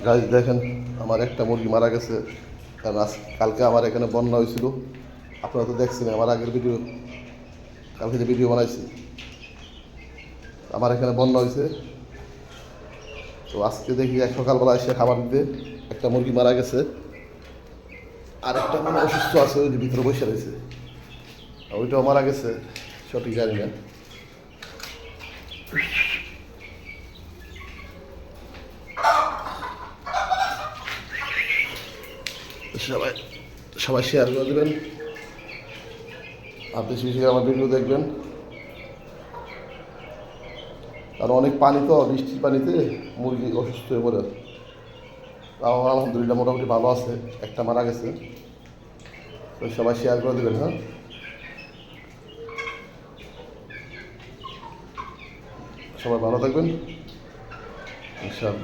গাছ দেখেন, আমার একটা মুরগি মারা গেছে। কারণ কালকে আমার এখানে বন্যা হয়েছিল। আপনারা তো দেখছেন আমার আগের ভিডিও, কালকে যে ভিডিও বানাইছি, আমার এখানে বন্যা হয়েছে। তো আজকে দেখি এক সকালবেলা এসে খাবার দিতে একটা মুরগি মারা গেছে, আর একটা মানে অসুস্থ আছে, ওই যে ভিতরে বসে রয়েছে, ওইটাও মারা গেছে, সঠিক জানি না। সবাই সবাই শেয়ার করে দেবেন, আর বেশি বেশি করে আমার ভিডিও দেখবেন। কারণ অনেক পানি, তো বৃষ্টির পানিতে মুরগি অসুস্থ হয়ে পড়ে। তাও আলহামদুলিল্লাহ মোটামুটি ভালো আছে, একটা মারা গেছে। তো সবাই শেয়ার করে দেবেন। হ্যাঁ, সবাই ভালো থাকবেন ইনশাআল্লাহ।